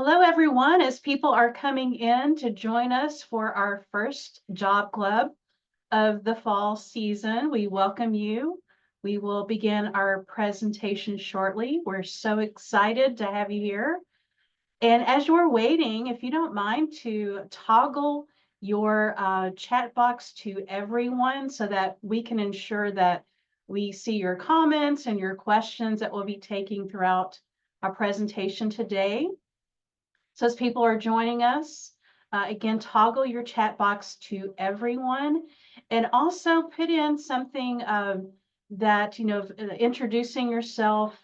Hello, everyone. As people are coming in to join us for our first job club of the fall season, we welcome you. We will begin our presentation shortly. We're so excited to have you here. And as you're waiting, if you don't mind to toggle your chat box to everyone so that we can ensure that we see your comments and your questions that we'll be taking throughout our presentation today. So as people are joining us, again, toggle your chat box to everyone and also put in something that, introducing yourself,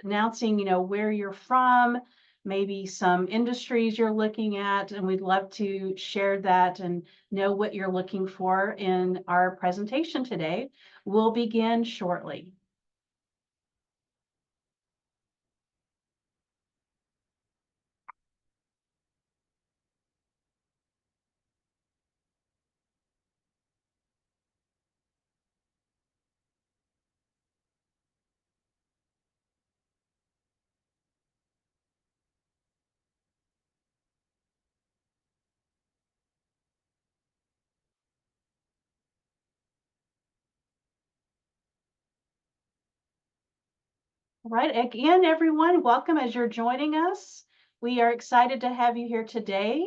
announcing, where you're from, maybe some industries you're looking at, and we'd love to share that and know what you're looking for in our presentation today. We'll begin shortly. All right, again, everyone, welcome as you're joining us. We are excited to have you here today.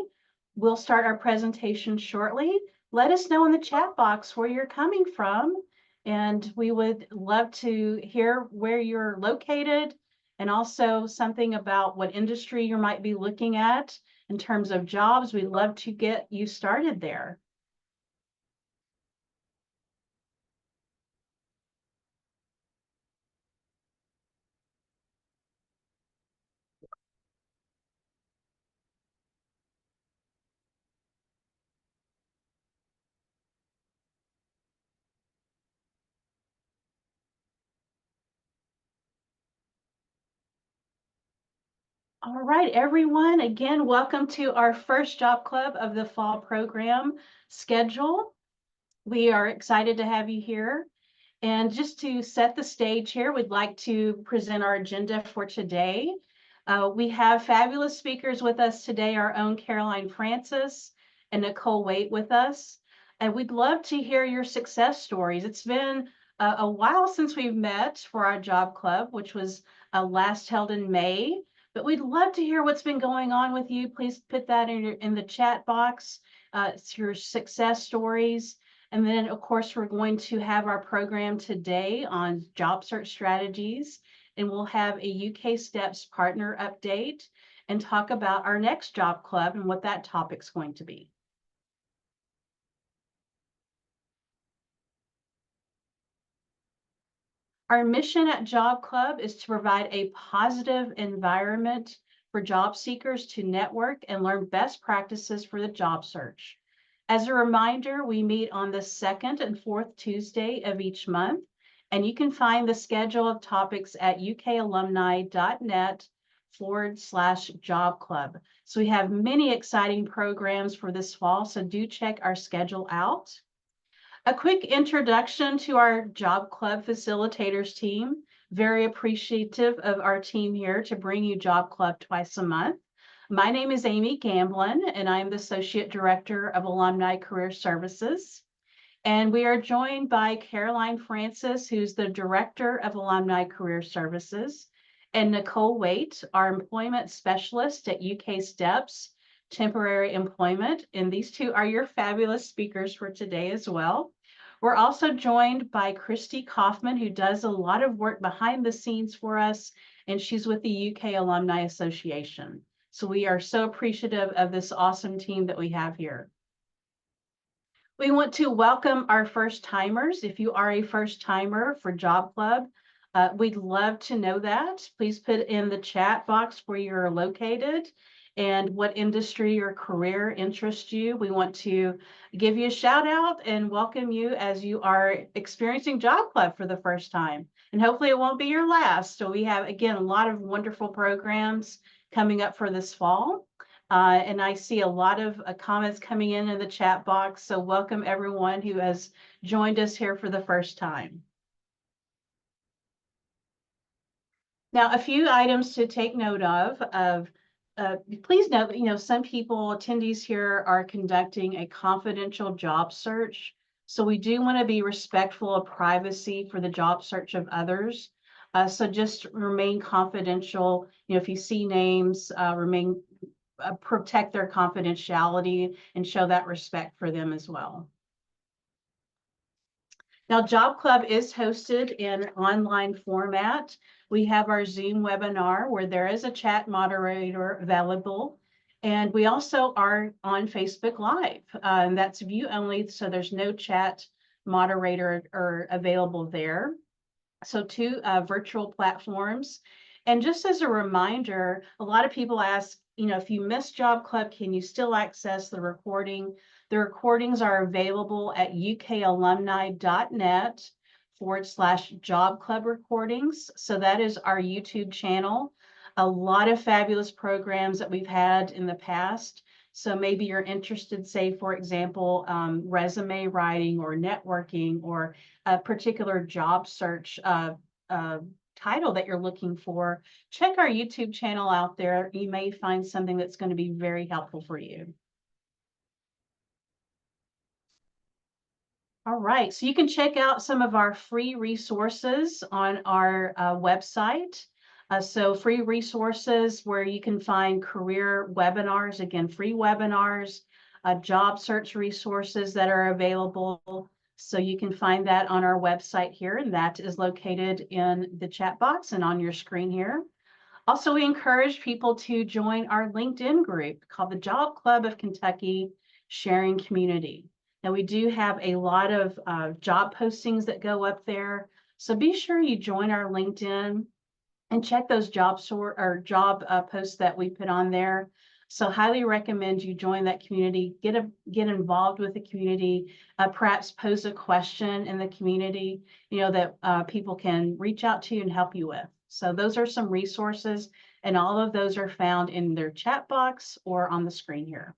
We'll start our presentation shortly. Let us know in the chat box where you're coming from, and we would love to hear where you're located and also something about what industry you might be looking at in terms of jobs. We'd love to get you started there. All right, everyone, again, welcome to our first job club of the fall program schedule. We are excited to have you here. And just to set the stage here, we'd like to present our agenda for today. We have fabulous speakers with us today, our own Caroline Francis and Nicole Waite with us. And we'd love to hear your success stories. It's been a while since we've met for our job club, which was last held in May. But we'd love to hear what's been going on with you. Please put that in the chat box. It's your success stories. And then, of course, we're going to have our program today on job search strategies, and we'll have a UK Steps partner update and talk about our next job club and what that topic's going to be. Our mission at Job Club is to provide a positive environment for job seekers to network and learn best practices for the job search. As a reminder, we meet on the second and fourth Tuesday of each month, and you can find the schedule of topics at ukalumni.net/job club. So we have many exciting programs for this fall, so do check our schedule out. A quick introduction to our Job Club facilitators team. Very appreciative of our team here to bring you Job Club twice a month. My name is Amy Gamblin, and I'm the Associate Director of Alumni Career Services. And we are joined by Caroline Francis, who's the Director of Alumni Career Services, and Nicole Waite, our Employment Specialist at UK Steps Temporary Employment. And these two are your fabulous speakers for today as well. We're also joined by Christy Kaufman, who does a lot of work behind the scenes for us, and she's with the UK Alumni Association. So we are so appreciative of this awesome team that we have here. We want to welcome our first timers. If you are a first timer for Job Club, we'd love to know that. Please put in the chat box where you're located and what industry or career interests you. We want to give you a shout out and welcome you as you are experiencing Job Club for the first time. And hopefully it won't be your last. So we have, again, a lot of wonderful programs coming up for this fall. And I see a lot of comments coming in the chat box. So welcome everyone who has joined us here for the first time. Now, a few items to take note of please note that, some people, attendees here are conducting a confidential job search. So we do want to be respectful of privacy for the job search of others. So just remain confidential. If you see names, protect their confidentiality and show that respect for them as well. Now, Job Club is hosted in online format. We have our Zoom webinar where there is a chat moderator available. And we also are on Facebook Live, and that's view only, so there's no chat moderator or available there. So two virtual platforms. And just as a reminder, a lot of people ask, if you missed Job Club, can you still access the recording? The recordings are available at ukalumni.net/Job Club recordings. So that is our YouTube channel. A lot of fabulous programs that we've had in the past. So maybe you're interested, say, for example, resume writing or networking or a particular job search title that you're looking for. Check our YouTube channel out there. You may find something that's going to be very helpful for you. All right, so you can check out some of our free resources on our website. So free resources where you can find career webinars, again, free webinars, job search resources that are available. So you can find that on our website here, and that is located in the chat box and on your screen here. Also, we encourage people to join our LinkedIn group called the Job Club of Kentucky Sharing Community. Now, we do have a lot of job postings that go up there. So be sure you join our LinkedIn and check those job posts that we put on there. So highly recommend you join that community, get involved with the community, perhaps pose a question in the community, that people can reach out to you and help you with. So those are some resources, and all of those are found in their chat box or on the screen here.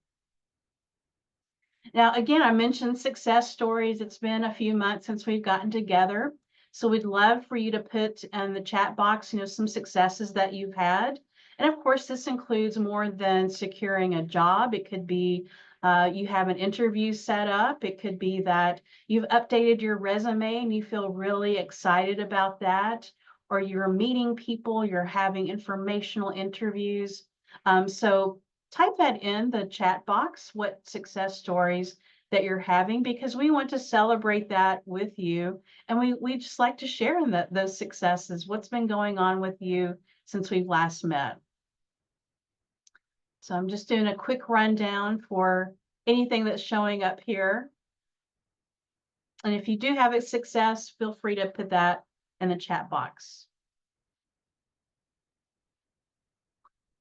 Now, again, I mentioned success stories. It's been a few months since we've gotten together. So we'd love for you to put in the chat box, some successes that you've had. And of course, this includes more than securing a job. It could be you have an interview set up. It could be that you've updated your resume and you feel really excited about that, or you're meeting people, you're having informational interviews. So type that in the chat box, what success stories that you're having, because we want to celebrate that with you. And we just like to share in those successes, what's been going on with you since we've last met. So I'm just doing a quick rundown for anything that's showing up here. And if you do have a success, feel free to put that in the chat box.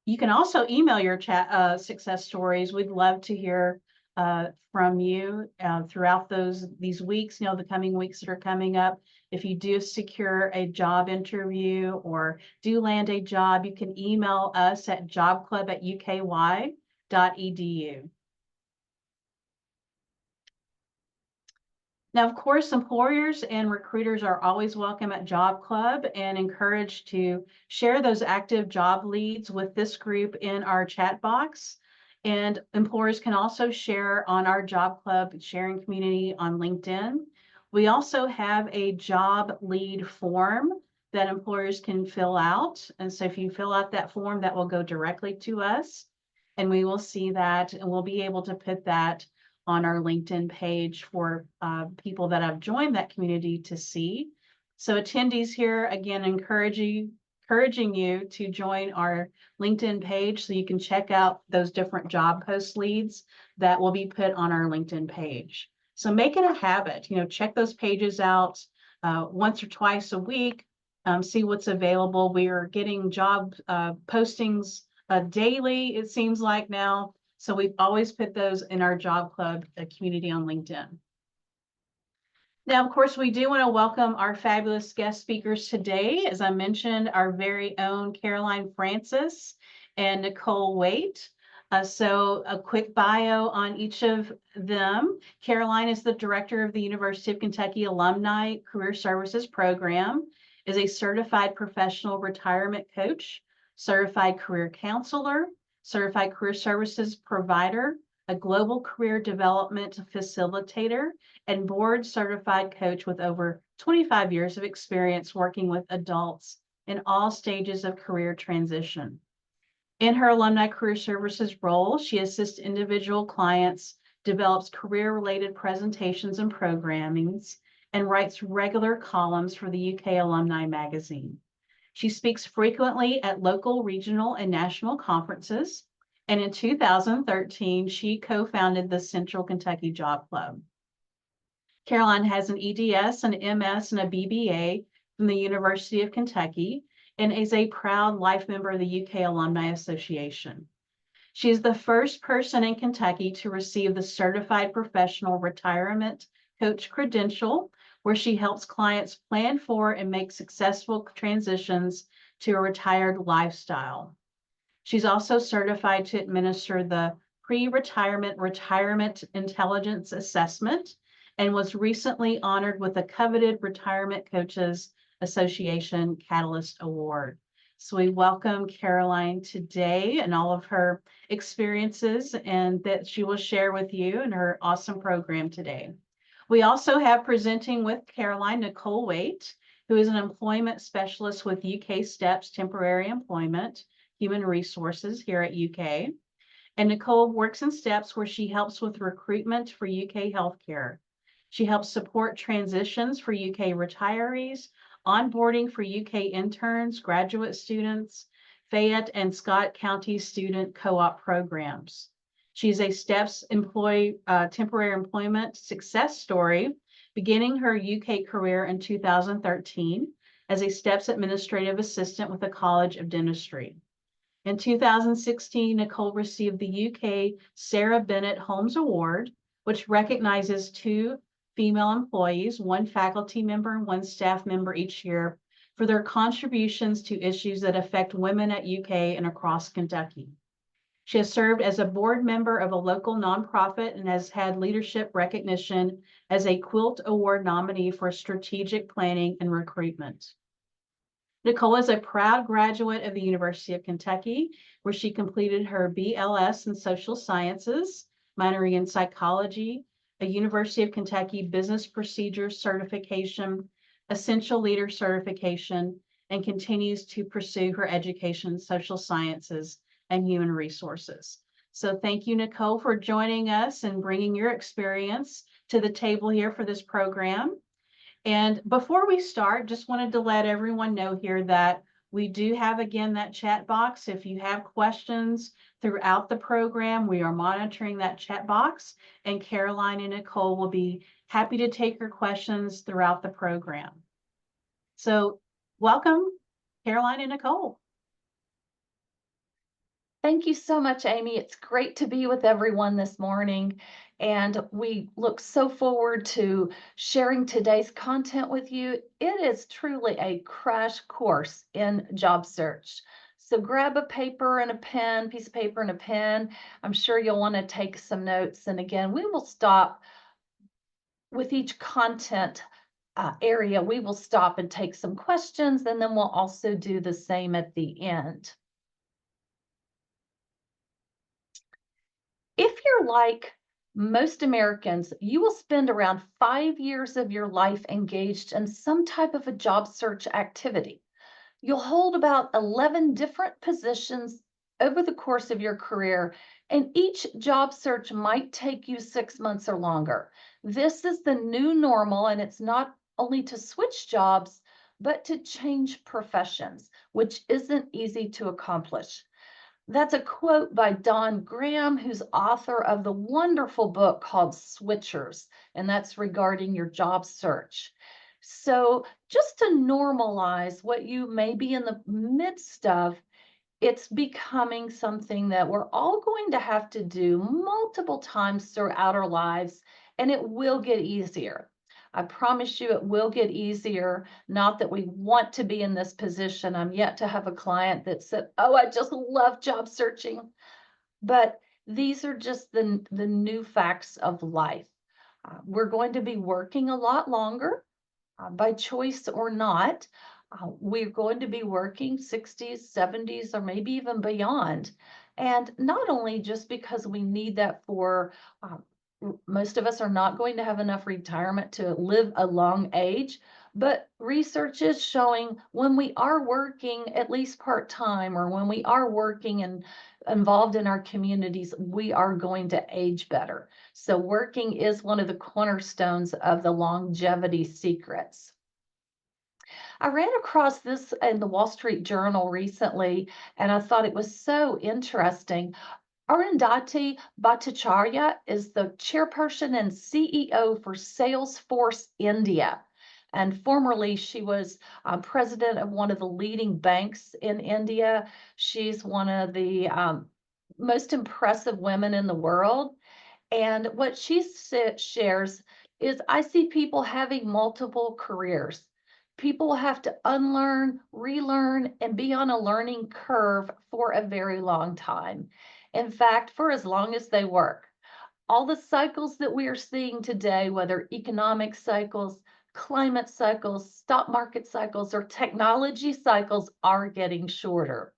You can also email your chat success stories. We'd love to hear from you throughout these weeks, the coming weeks that are coming up. If you do secure a job interview or do land a job, you can email us at jobclub@uky.edu. Now, of course, employers and recruiters are always welcome at Job Club and encouraged to share those active job leads with this group in our chat box. And employers can also share on our Job Club sharing community on LinkedIn. We also have a job lead form that employers can fill out. And so if you fill out that form, that will go directly to us, and we will see that, and we'll be able to put that on our LinkedIn page for people that have joined that community to see. So attendees here, again, encouraging you to join our LinkedIn page so you can check out those different job post leads that will be put on our LinkedIn page. So make it a habit, check those pages out once or twice a week, see what's available. We are getting job postings daily, it seems like now. So we've always put those in our Job Club community on LinkedIn. Now, of course, we do want to welcome our fabulous guest speakers today. As I mentioned, our very own Caroline Francis and Nicole Waite. So a quick bio on each of them. Caroline is the director of the University of Kentucky Alumni Career Services Program, is a certified professional retirement coach, certified career counselor, certified career services provider, a global career development facilitator, and board certified coach with over 25 years of experience working with adults in all stages of career transition. In her alumni career services role, she assists individual clients, develops career-related presentations and programmings, and writes regular columns for the UK Alumni Magazine. She speaks frequently at local, regional, and national conferences. And in 2013, she co-founded the Central Kentucky Job Club. Caroline has an EDS, an MS, and a BBA from the University of Kentucky, and is a proud life member of the UK Alumni Association. She is the first person in Kentucky to receive the Certified Professional Retirement Coach credential, where she helps clients plan for and make successful transitions to a retired lifestyle. She's also certified to administer the Pre-Retirement Retirement Intelligence Assessment and was recently honored with the coveted Retirement Coaches Association Catalyst Award. So we welcome Caroline today and all of her experiences and that she will share with you in her awesome program today. We also have presenting with Caroline, Nicole Waite, who is an employment specialist with UK STEPS Temporary Employment, Human Resources here at UK. And Nicole works in STEPS where she helps with recruitment for UK healthcare. She helps support transitions for UK retirees, onboarding for UK interns, graduate students, Fayette and Scott County student co-op programs. She's a STEPS temporary employment success story, beginning her UK career in 2013 as a STEPS administrative assistant with the College of Dentistry. In 2016, Nicole received the UK Sarah Bennett Holmes Award, which recognizes 2 female employees, 1 faculty member and 1 staff member each year, for their contributions to issues that affect women at UK and across Kentucky. She has served as a board member of a local nonprofit and has had leadership recognition as a Quilt Award nominee for strategic planning and recruitment. Nicole is a proud graduate of the University of Kentucky, where she completed her BLS in social sciences, minoring in psychology, a University of Kentucky business procedures certification, essential leader certification, and continues to pursue her education in social sciences and human resources. So thank you, Nicole, for joining us and bringing your experience to the table here for this program. And before we start, just wanted to let everyone know here that we do have, again, that chat box. If you have questions throughout the program, we are monitoring that chat box, and Caroline and Nicole will be happy to take your questions throughout the program. So welcome, Caroline and Nicole. Thank you so much, Amy. It's great to be with everyone this morning, and we look so forward to sharing today's content with you. It is truly a crash course in job search. So grab a paper and a pen, piece of paper and a pen. I'm sure you'll want to take some notes. And again, we will stop with each content area. We will stop and take some questions, and then we'll also do the same at the end. If you're like most Americans, you will spend around 5 years of your life engaged in some type of a job search activity. You'll hold about 11 different positions over the course of your career, and each job search might take you 6 months or longer. This is the new normal, and it's not only to switch jobs, but to change professions, which isn't easy to accomplish. That's a quote by Don Graham, who's author of the wonderful book called Switchers, and that's regarding your job search. So just to normalize what you may be in the midst of, it's becoming something that we're all going to have to do multiple times throughout our lives, and it will get easier. I promise you it will get easier. Not that we want to be in this position. I'm yet to have a client that said, oh, I just love job searching. But these are just the new facts of life. We're going to be working a lot longer, by choice or not. We're going to be working 60s, 70s, or maybe even beyond. And not only just because we need that for, most of us are not going to have enough retirement to live a long age, but research is showing when we are working at least part-time, or when we are working and involved in our communities, we are going to age better. So working is one of the cornerstones of the longevity secrets. I ran across this in the Wall Street Journal recently, and I thought it was so interesting. Arundhati Bhattacharya is the chairperson and CEO for Salesforce India. And formerly, she was president of one of the leading banks in India. She's one of the most impressive women in the world. And what she shares is, I see people having multiple careers. People have to unlearn, relearn, and be on a learning curve for a very long time. In fact, for as long as they work. All the cycles that we are seeing today, whether economic cycles, climate cycles, stock market cycles, or technology cycles, are getting shorter.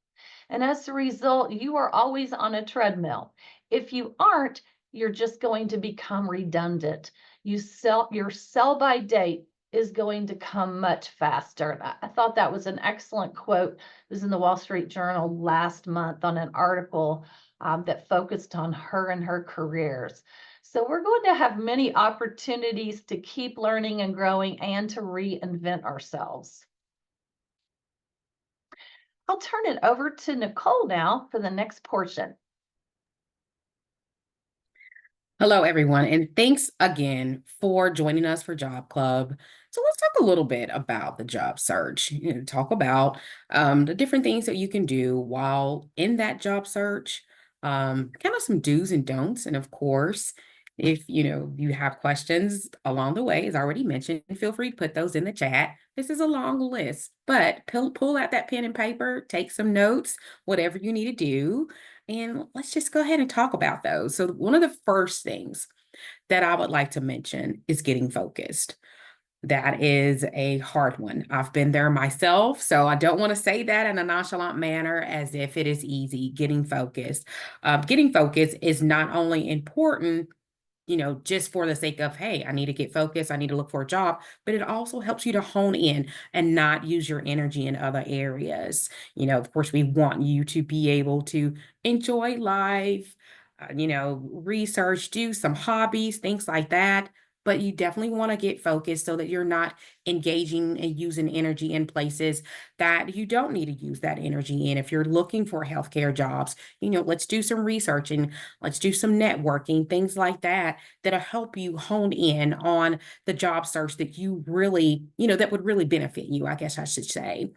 And as a result, you are always on a treadmill. If you aren't, you're just going to become redundant. Your sell by date is going to come much faster. And I thought that was an excellent quote. It was in the Wall Street Journal last month on an article that focused on her and her careers. So we're going to have many opportunities to keep learning and growing and to reinvent ourselves. I'll turn it over to Nicole now for the next portion. Hello, everyone, and thanks again for joining us for Job Club. So let's talk a little bit about the job search. Talk about the different things that you can do while in that job search, kind of some do's and don'ts. And of course, if you have questions along the way, as already mentioned, feel free to put those in the chat. This is a long list, but pull out that pen and paper, take some notes, whatever you need to do. And let's just go ahead and talk about those. So one of the first things that I would like to mention is getting focused. That is a hard one. I've been there myself, so I don't want to say that in a nonchalant manner as if it is easy. Getting focused. Getting focused is not only important, just for the sake of, hey, I need to get focused, I need to look for a job, but it also helps you to hone in and not use your energy in other areas. Of course, we want you to be able to enjoy life, research, do some hobbies, things like that. But you definitely want to get focused so that you're not engaging and using energy in places that you don't need to use that energy in. If you're looking for healthcare jobs, let's do some research and let's do some networking, things like that, that'll help you hone in on the job search that you really, that would really benefit you, I guess I should say.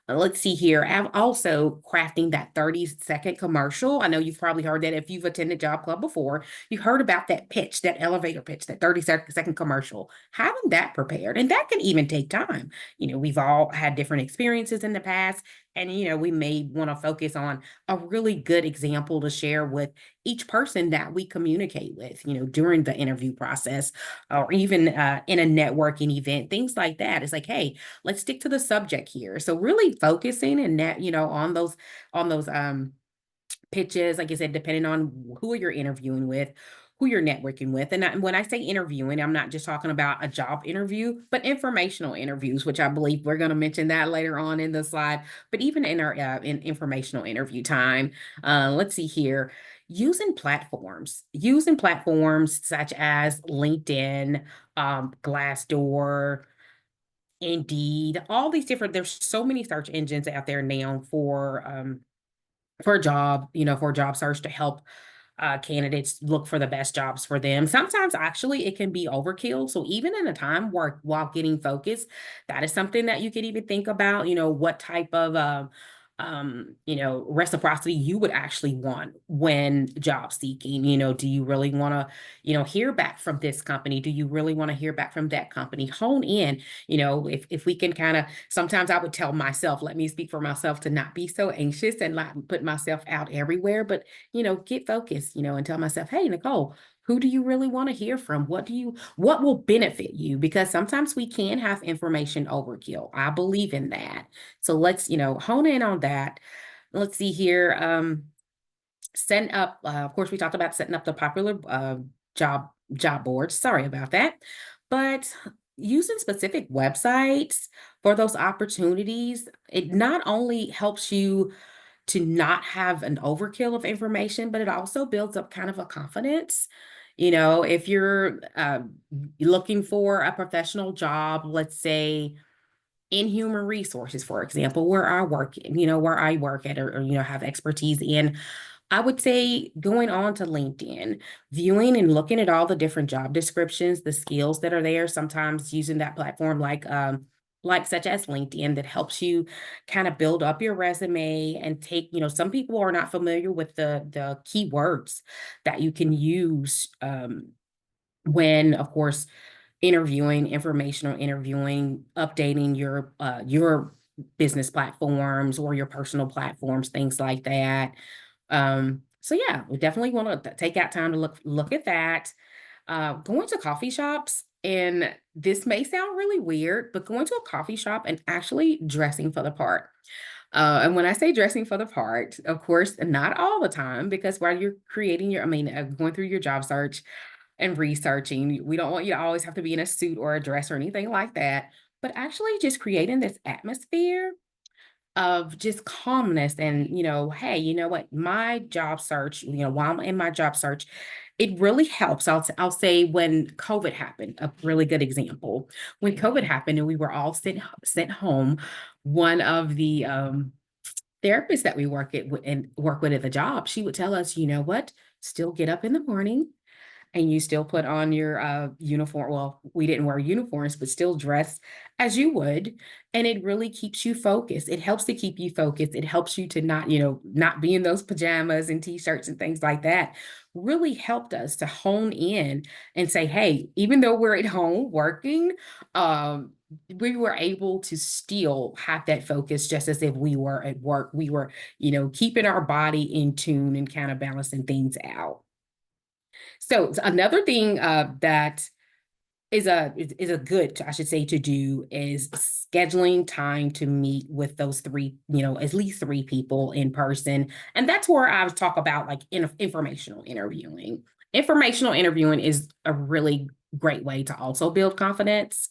Let's see here. I'm also crafting that 30-second commercial. I know you've probably heard that if you've attended Job Club before, you've heard about that pitch, that elevator pitch, that 30-second commercial. Having that prepared, and that can even take time. We've all had different experiences in the past, and, we may want to focus on a really good example to share with each person that we communicate with, during the interview process, or even in a networking event, things like that. It's like, hey, let's stick to the subject here. So really focusing and that, on those pitches, like I said, depending on who you're interviewing with, who you're networking with. And when I say interviewing, I'm not just talking about a job interview, but informational interviews, which I believe we're going to mention that later on in the slide. But even in our in informational interview time, let's see here. Using platforms such as LinkedIn, Glassdoor, Indeed, all these different, there's so many search engines out there now for a job, for a job search to help candidates look for the best jobs for them. Sometimes actually it can be overkill. So even in a time where while getting focused, that is something that you could even think about, what type of reciprocity you would actually want when job seeking. Do you really want to, hear back from this company? Do you really want to hear back from that company? Hone in, if we can kind of, sometimes I would tell myself, let me speak for myself, to not be so anxious and not put myself out everywhere, but, get focused, and tell myself, hey, Nicole, who do you really want to hear from? What will benefit you? Because sometimes we can have information overkill. I believe in that. So let's, hone in on that. Let's see here. setting up, of course, we talked about setting up the popular job boards. Sorry about that. But using specific websites for those opportunities, it not only helps you to not have an overkill of information, but it also builds up kind of a confidence. If you're looking for a professional job, let's say in human resources, for example, where I work at or have expertise in, I would say going on to LinkedIn, viewing and looking at all the different job descriptions, the skills that are there, sometimes using that platform like such as LinkedIn that helps you kind of build up your resume and take, some people are not familiar with the keywords that you can use when, of course, interviewing, informational interviewing, updating your business platforms or your personal platforms, things like that. So yeah, we definitely want to take out time to look at that. Going to coffee shops, and this may sound really weird, but going to a coffee shop and actually dressing for the part. And when I say dressing for the part, of course, not all the time, because while you're going through your job search and researching, we don't want you to always have to be in a suit or a dress or anything like that, but actually just creating this atmosphere of just calmness and, hey, you know what, my job search, while I'm in my job search, it really helps. I'll say when COVID happened, a really good example. When COVID happened and we were all sent home, one of the therapists that we work with at the job, she would tell us, you know what, still get up in the morning and you still put on your uniform. Well, we didn't wear uniforms, but still dress as you would. And it really keeps you focused. It helps to keep you focused. It helps you to not be in those pajamas and t-shirts and things like that. Really helped us to hone in and say, hey, even though we're at home working, we were able to still have that focus just as if we were at work. We were, keeping our body in tune and kind of balancing things out. So another thing that is a good, I should say, to do is scheduling time to meet with those three, at least three people in person. And that's where I was talk about like informational interviewing. Informational interviewing is a really great way to also build confidence.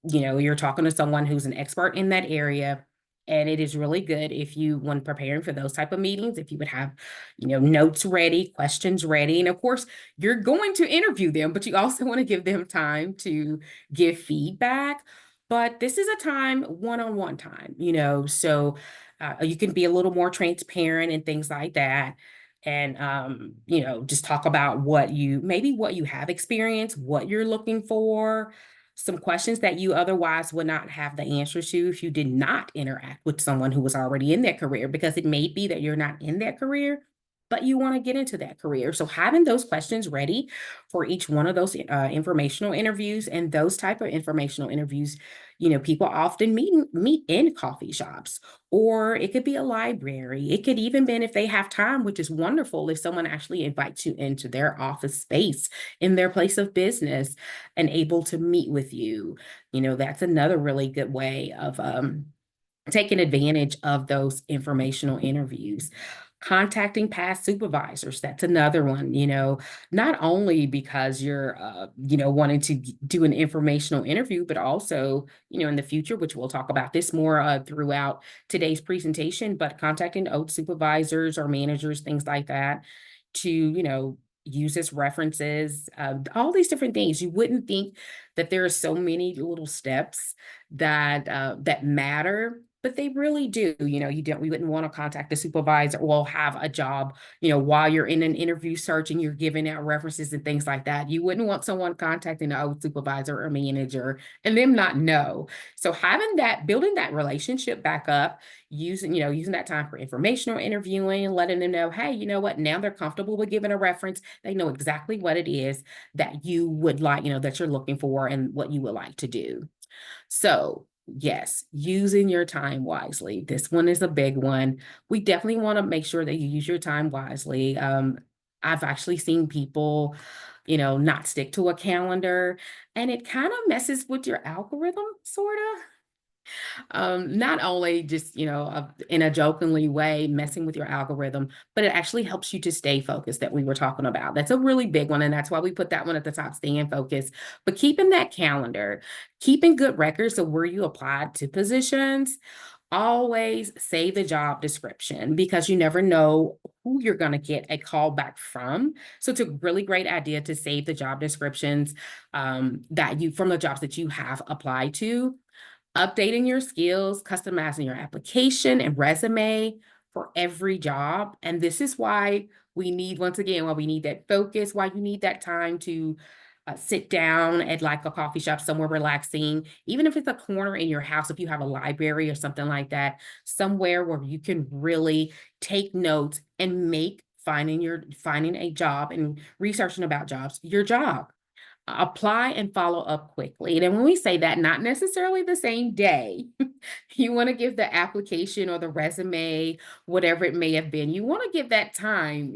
You're talking to someone who's an expert in that area. And it is really good if you, when preparing for those type of meetings, if you would have, notes ready, questions ready. And of course, you're going to interview them, but you also want to give them time to give feedback. But this is a time, one-on-one time, so you can be a little more transparent and things like that. And, just talk about what you have experienced, what you're looking for, some questions that you otherwise would not have the answers to if you did not interact with someone who was already in that career, because it may be that you're not in that career, but you want to get into that career. So having those questions ready for each one of those informational interviews, and those type of informational interviews, people often meet in coffee shops, or it could be a library. It could even be, if they have time, which is wonderful, if someone actually invites you into their office space in their place of business and able to meet with you. That's another really good way of taking advantage of those informational interviews. Contacting past supervisors, that's another one, not only because you're, wanting to do an informational interview, but also, in the future, which we'll talk about this more throughout today's presentation, but contacting old supervisors or managers, things like that, to, use as references, all these different things. You wouldn't think that there are so many little steps that matter, but they really do. We wouldn't want to contact a supervisor or have a job, while you're in an interview search and you're giving out references and things like that. You wouldn't want someone contacting an old supervisor or manager and them not know. So building that relationship back up, using that time for informational interviewing, letting them know, hey, you know what, now they're comfortable with giving a reference. They know exactly what it is that you would like, that you're looking for and what you would like to do. So yes, using your time wisely. This one is a big one. We definitely want to make sure that you use your time wisely. I've actually seen people, not stick to a calendar, and it kind of messes with your algorithm, sort of. Not only just, in a jokingly way, messing with your algorithm, but it actually helps you to stay focused that we were talking about. That's a really big one. And that's why we put that one at the top, staying focused. But keeping that calendar, keeping good records of where you applied to positions, always save the job description because you never know who you're going to get a call back from. So it's a really great idea to save the job descriptions that you from the jobs that you have applied to, updating your skills, customizing your application and resume for every job. And this is why we need, once again, why we need that focus, why you need that time to sit down at like a coffee shop somewhere relaxing, even if it's a corner in your house, if you have a library or something like that, somewhere where you can really take notes and make finding a job and researching about jobs your job. Apply and follow up quickly. And when we say that, not necessarily the same day, you want to give the application or the resume, whatever it may have been, you want to give that time,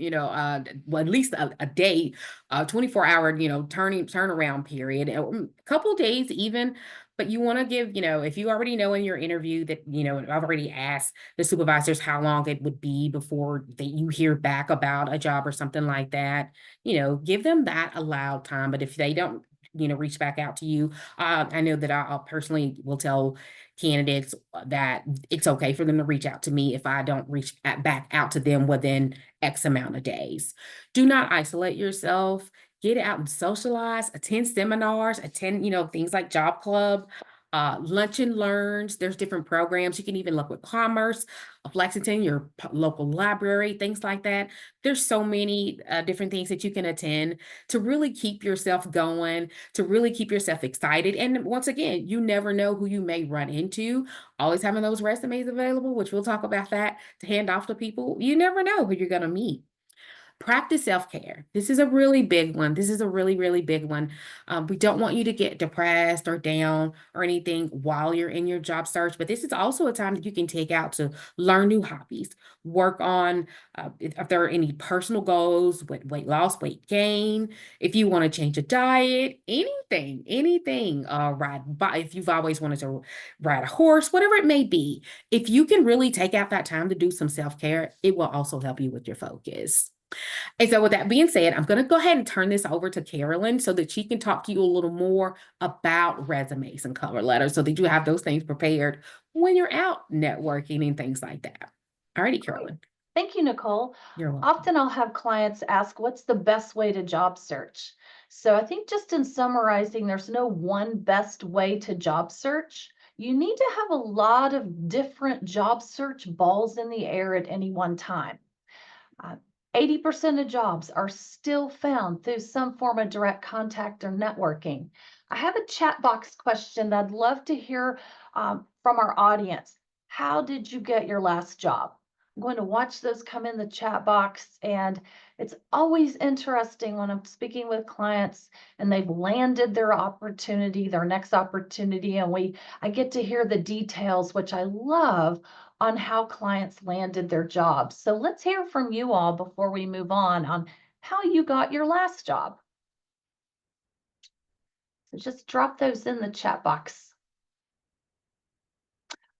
well, at least a day, 24-hour, turnaround period, a couple days even. But you want to give, if you already know in your interview that, I've already asked the supervisors how long it would be before that you hear back about a job or something like that, give them that allowed time. But if they don't, reach back out to you, I know that I personally will tell candidates that it's okay for them to reach out to me if I don't reach back out to them within X amount of days. Do not isolate yourself. Get out and socialize, attend seminars, attend, things like Job Club, lunch and learns. There's different programs. You can even look with Commerce, Lexington, your local library, things like that. There's so many different things that you can attend to really keep yourself going, to really keep yourself excited. And once again, you never know who you may run into. Always having those resumes available, which we'll talk about that, to hand off to people. You never know who you're going to meet. Practice self-care. This is a really big one. This is a really, really big one. We don't want you to get depressed or down or anything while you're in your job search, but this is also a time that you can take out to learn new hobbies, work on if there are any personal goals, weight loss, weight gain, if you want to change a diet, anything, if you've always wanted to ride a horse, whatever it may be, if you can really take out that time to do some self-care, it will also help you with your focus. And so with that being said, I'm going to go ahead and turn this over to Carolyn so that she can talk to you a little more about resumes and cover letters so that you have those things prepared when you're out networking and things like that. All righty, Carolyn. Thank you, Nicole. You're welcome. Often I'll have clients ask, what's the best way to job search? So I think just in summarizing, there's no one best way to job search. You need to have a lot of different job search balls in the air at any one time. 80% of jobs are still found through some form of direct contact or networking. I have a chat box question that I'd love to hear from our audience. How did you get your last job? I'm going to watch those come in the chat box, and it's always interesting when I'm speaking with clients and they've landed their opportunity, their next opportunity, and I get to hear the details, which I love, on how clients landed their jobs. So let's hear from you all before we move on how you got your last job. So just drop those in the chat box.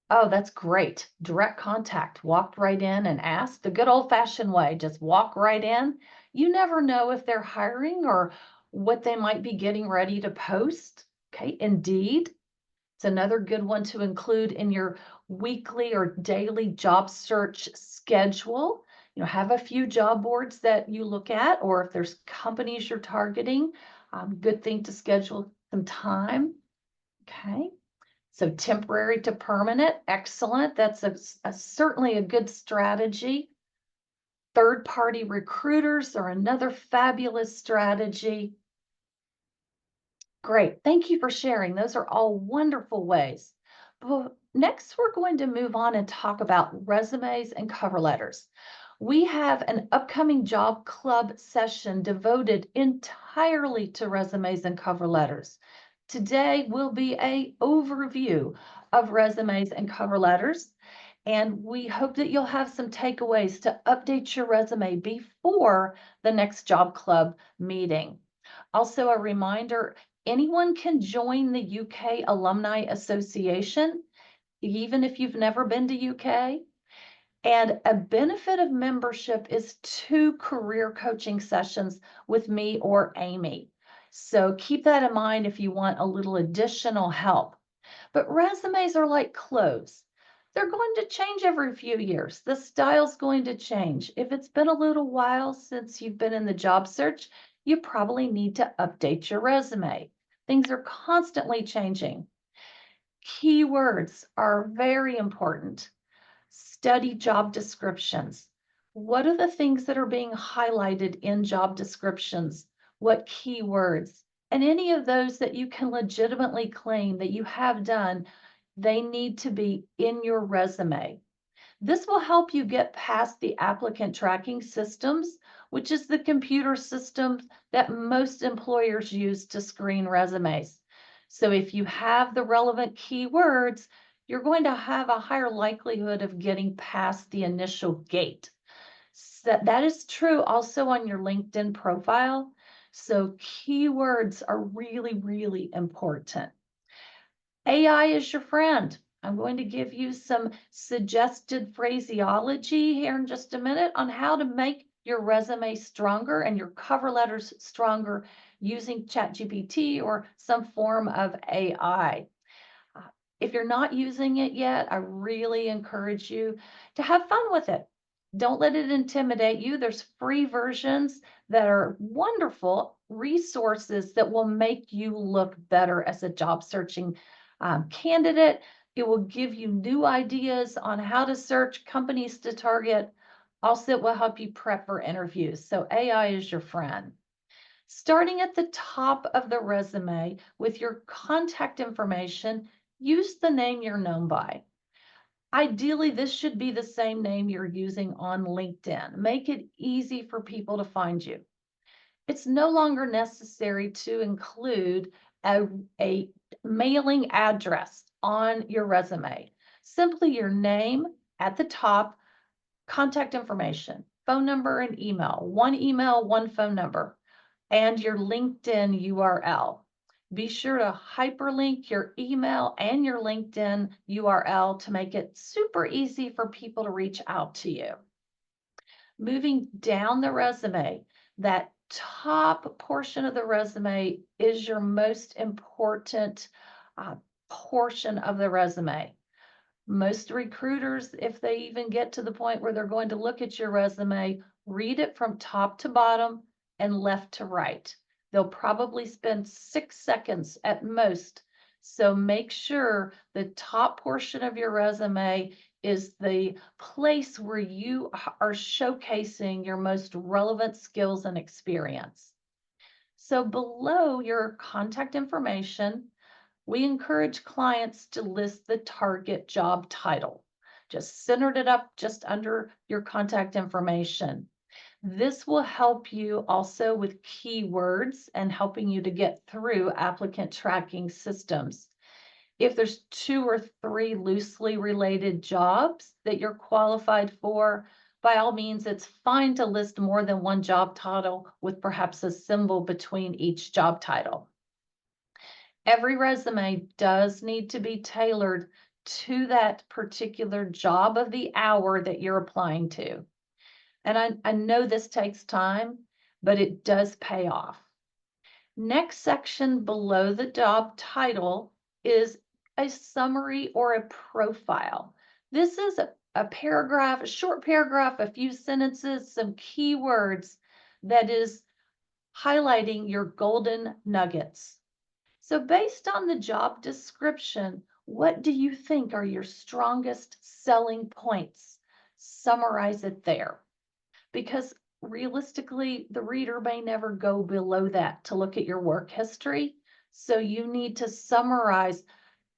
Oh, that's great. Direct contact. Walked right in and asked the good old-fashioned way. Just walk right in. You never know if they're hiring or what they might be getting ready to post. Okay, Indeed. It's another good one to include in your weekly or daily job search schedule. Have a few job boards that you look at, or if there's companies you're targeting, good thing to schedule some time. Okay. So temporary to permanent, excellent. That's certainly a good strategy. Third-party recruiters are another fabulous strategy. Great. Thank you for sharing. Those are all wonderful ways. But next, we're going to move on and talk about resumes and cover letters. We have an upcoming job club session devoted entirely to resumes and cover letters. Today will be an overview of resumes and cover letters, and we hope that you'll have some takeaways to update your resume before the next job club meeting. Also, a reminder, anyone can join the UK Alumni Association. even if you've never been to UK. And a benefit of membership is 2 career coaching sessions with me or Amy. So keep that in mind if you want a little additional help. But resumes are like clothes. They're going to change every few years. The style's going to change. If it's been a little while since you've been in the job search, you probably need to update your resume. Things are constantly changing. Keywords are very important. Study job descriptions. What are the things that are being highlighted in job descriptions? What keywords? And any of those that you can legitimately claim that you have done, they need to be in your resume. This will help you get past the applicant tracking systems, which is the computer system that most employers use to screen resumes. So if you have the relevant keywords, you're going to have a higher likelihood of getting past the initial gate. So that is true also on your LinkedIn profile. So keywords are really, really important. AI is your friend. I'm going to give you some suggested phraseology here in just a minute on how to make your resume stronger and your cover letters stronger using ChatGPT or some form of AI. If you're not using it yet, I really encourage you to have fun with it. Don't let it intimidate you. There's free versions that are wonderful resources that will make you look better as a job searching candidate. It will give you new ideas on how to search, companies to target. Also, it will help you prep for interviews. So AI is your friend. Starting at the top of the resume with your contact information, use the name you're known by. Ideally, this should be the same name you're using on LinkedIn. Make it easy for people to find you. It's no longer necessary to include a mailing address on your resume. Simply your name at the top, contact information, phone number and email, one phone number, and your LinkedIn URL. Be sure to hyperlink your email and your LinkedIn URL to make it super easy for people to reach out to you. Moving down the resume, that top portion of the resume is your most important portion of the resume. Most recruiters, if they even get to the point where they're going to look at your resume, read it from top to bottom and left to right. They'll probably spend 6 seconds at most. So make sure the top portion of your resume is the place where you are showcasing your most relevant skills and experience. So below your contact information, we encourage clients to list the target job title. Just centered it up just under your contact information. This will help you also with keywords and helping you to get through applicant tracking systems. If there's 2 or 3 loosely related jobs that you're qualified for, by all means, it's fine to list more than one job title with perhaps a symbol between each job title. Every resume does need to be tailored to that particular job of the hour that you're applying to. And I know this takes time, but it does pay off. Next section below the job title is a summary or a profile. This is a paragraph, a short paragraph, a few sentences, some keywords that is highlighting your golden nuggets. So based on the job description, what do you think are your strongest selling points? Summarize it there. Because realistically, the reader may never go below that to look at your work history. So you need to summarize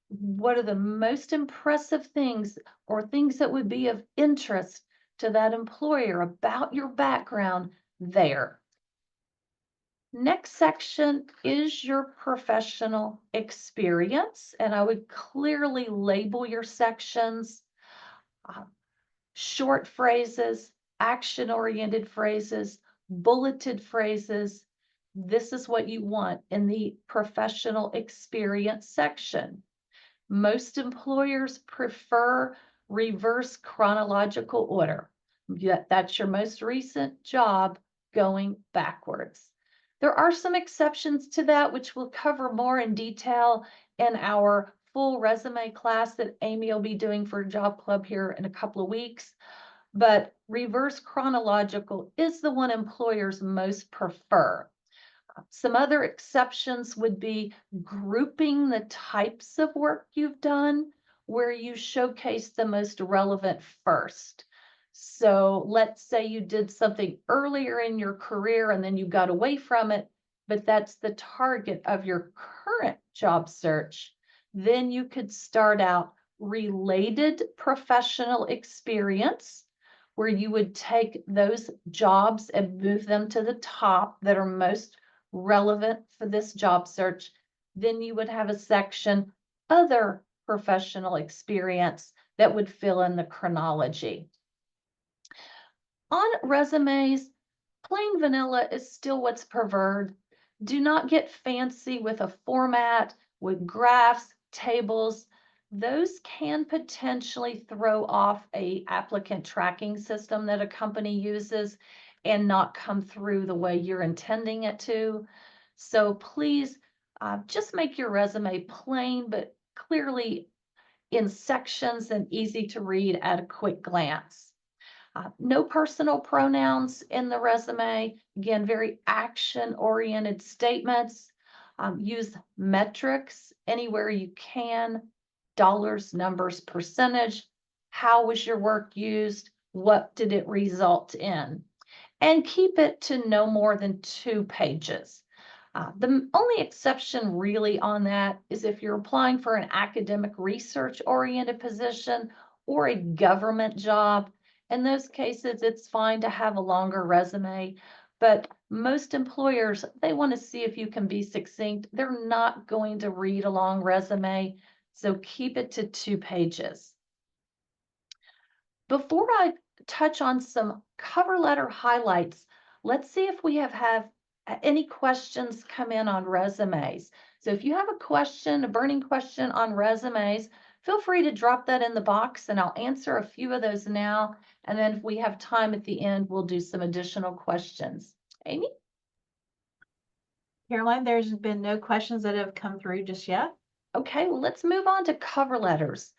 what are the most impressive things or things that would be of interest to that employer about your background there. Next section is your professional experience, and I would clearly label your sections, short phrases, action-oriented phrases, bulleted phrases. This is what you want in the professional experience section. Most employers prefer reverse chronological order. That's your most recent job going backwards. There are some exceptions to that, which we'll cover more in detail in our full resume class that Amy will be doing for Job Club here in a couple of weeks. But reverse chronological is the one employers most prefer. Some other exceptions would be grouping the types of work you've done where you showcase the most relevant first. So let's say you did something earlier in your career and then you got away from it, but that's the target of your current job search. Then you could start out related professional experience, where you would take those jobs and move them to the top that are most relevant for this job search. Then you would have a section, other professional experience, that would fill in the chronology. On resumes, plain vanilla is still what's preferred. Do not get fancy with a format, with graphs, tables. Those can potentially throw off a applicant tracking system that a company uses and not come through the way you're intending it to. So please just make your resume plain, but clearly in sections and easy to read at a quick glance. No personal pronouns in the resume. Again, very action-oriented statements. Use metrics anywhere you can. Dollars, numbers, percentage. How was your work used? What did it result in? And keep it to no more than 2 pages. The only exception really on that is if you're applying for an academic research-oriented position or a government job. In those cases, it's fine to have a longer resume, but most employers, they want to see if you can be succinct. They're not going to read a long resume, so keep it to 2 pages. Before I touch on some cover letter highlights, let's see if we have any questions come in on resumes. So if you have a question, a burning question on resumes, feel free to drop that in the box and I'll answer a few of those now. And then if we have time at the end, we'll do some additional questions. Amy? Caroline, there's been no questions that have come through just yet. Okay, well, let's move on to cover letters.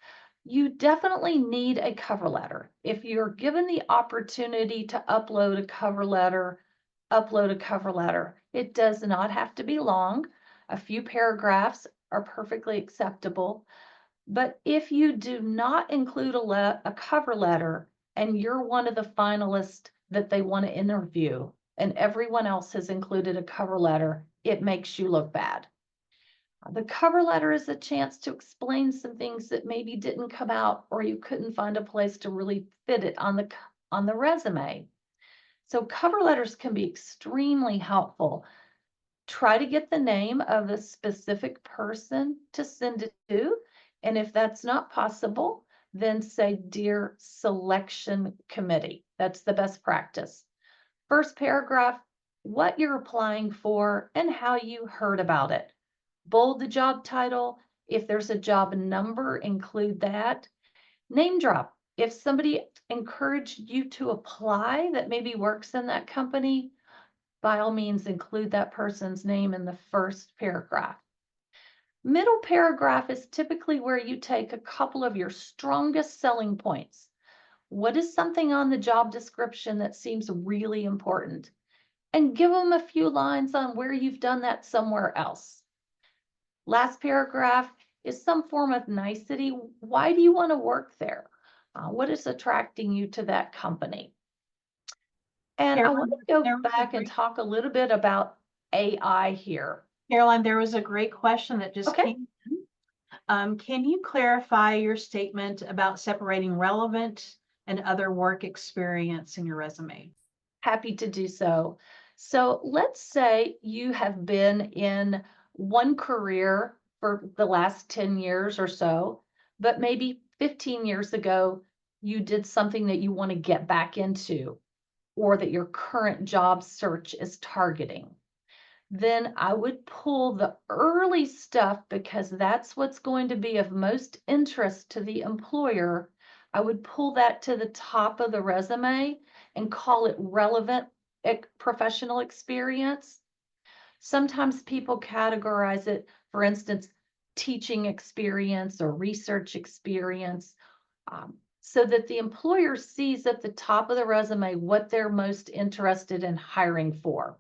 You definitely need a cover letter. If you're given the opportunity to upload a cover letter, upload a cover letter. It does not have to be long. A few paragraphs are perfectly acceptable. But if you do not include a cover letter and you're one of the finalists that they want to interview and everyone else has included a cover letter, it makes you look bad. The cover letter is a chance to explain some things that maybe didn't come out or you couldn't find a place to really fit it on the resume. So cover letters can be extremely helpful. Try to get the name of the specific person to send it to. And if that's not possible, then say, "Dear Selection Committee." That's the best practice. First paragraph, what you're applying for and how you heard about it. Bold the job title. If there's a job number, include that. Name drop. If somebody encouraged you to apply that maybe works in that company, by all means, include that person's name in the first paragraph. Middle paragraph is typically where you take a couple of your strongest selling points. What is something on the job description that seems really important? And give them a few lines on where you've done that somewhere else. Last paragraph is some form of nicety. Why do you want to work there? What is attracting you to that company? And I want to go back and talk a little bit about AI here. Caroline, there was a great question that just Okay. came in. Can you clarify your statement about separating relevant and other work experience in your resume? Happy to do so. So let's say you have been in one career for the last 10 years or so, but maybe 15 years ago, you did something that you want to get back into or that your current job search is targeting. Then I would pull the early stuff because that's what's going to be of most interest to the employer. I would pull that to the top of the resume and call it relevant professional experience. Sometimes people categorize it, for instance, teaching experience or research experience, so that the employer sees at the top of the resume what they're most interested in hiring for.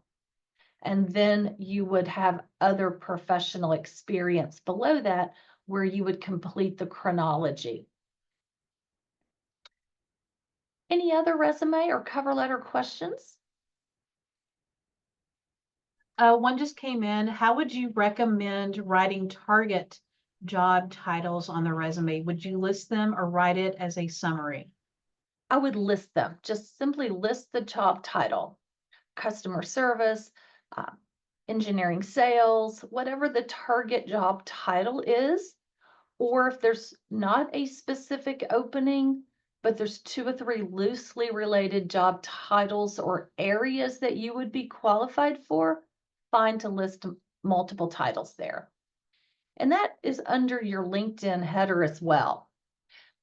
And then you would have other professional experience below that where you would complete the chronology. Any other resume or cover letter questions? One just came in. How would you recommend writing target job titles on the resume? Would you list them or write it as a summary? I would list them, just simply list the job title, customer service, uh, engineering sales, whatever the target job title is, or if there's not a specific opening, but there's 2 or 3 loosely related job titles or areas that you would be qualified for, fine to list multiple titles there. And that is under your LinkedIn header as well.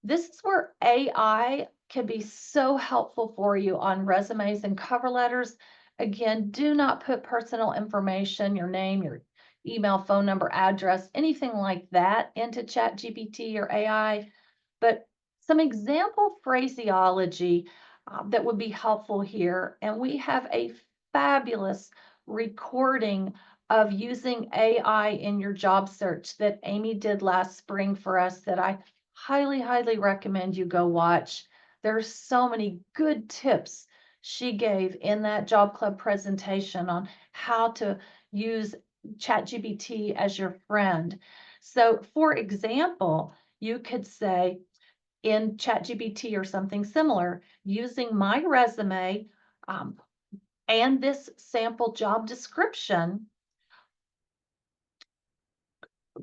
This is where AI can be so helpful for you on resumes and cover letters. Again, do not put personal information, your name, your email, phone number, address, anything like that into ChatGPT or AI, but some example phraseology that would be helpful here. And we have a fabulous recording of using AI in your job search that Amy did last spring for us that I highly, highly recommend you go watch. There's so many good tips she gave in that job club presentation on how to use ChatGPT as your friend. So for example, you could say in ChatGPT or something similar, using my resume and this sample job description,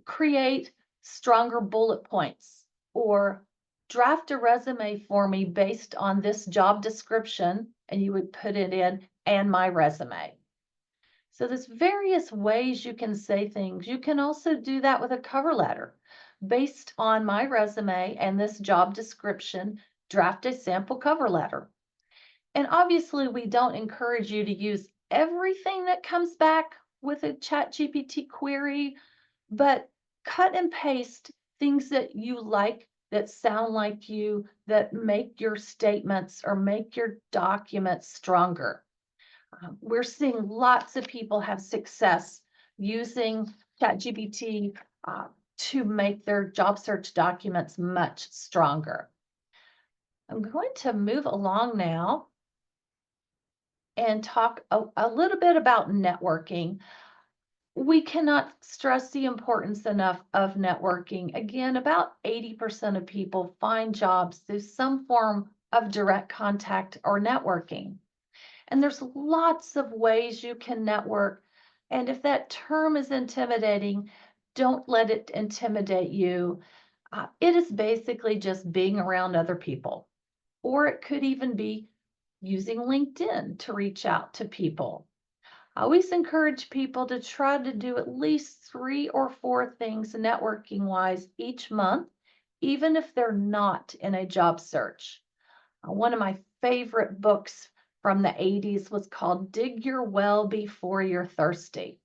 create stronger bullet points or draft a resume for me based on this job description, and you would put it in and my resume. So there's various ways you can say things. You can also do that with a cover letter. Based on my resume and this job description, draft a sample cover letter. And obviously we don't encourage you to use everything that comes back with a ChatGPT query, but cut and paste things that you like, that sound like you, that make your statements or make your documents stronger. We're seeing lots of people have success using ChatGPT to make their job search documents much stronger. I'm going to move along now and talk a little bit about networking. We cannot stress the importance enough of networking. Again, about 80% of people find jobs through some form of direct contact or networking. And there's lots of ways you can network. And if that term is intimidating, don't let it intimidate you. It is basically just being around other people. Or it could even be using LinkedIn to reach out to people. I always encourage people to try to do at least 3 or 4 things networking wise each month, even if they're not in a job search. One of my favorite books from the 80s was called Dig Your Well Before You're Thirsty.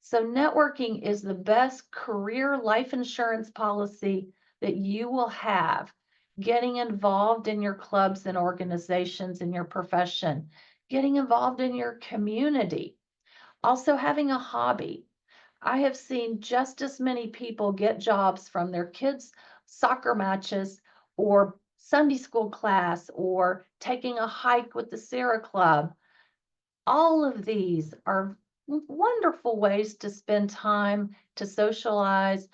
So networking is the best career life insurance policy that you will have. Getting involved in your clubs and organizations in your profession, getting involved in your community, also having a hobby. I have seen just as many people get jobs from their kids' soccer matches or Sunday school class or taking a hike with the Sierra Club. All of these are wonderful ways to spend time, to socialize,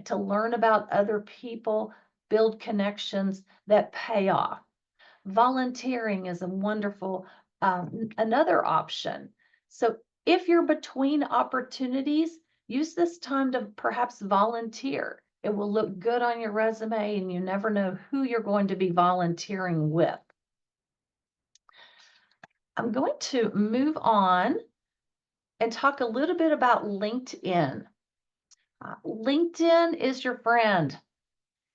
to learn about other people, build connections that pay off. Volunteering is a wonderful, another option. So if you're between opportunities, use this time to perhaps volunteer. It will look good on your resume and you never know who you're going to be volunteering with. I'm going to move on and talk a little bit about LinkedIn. LinkedIn is your friend.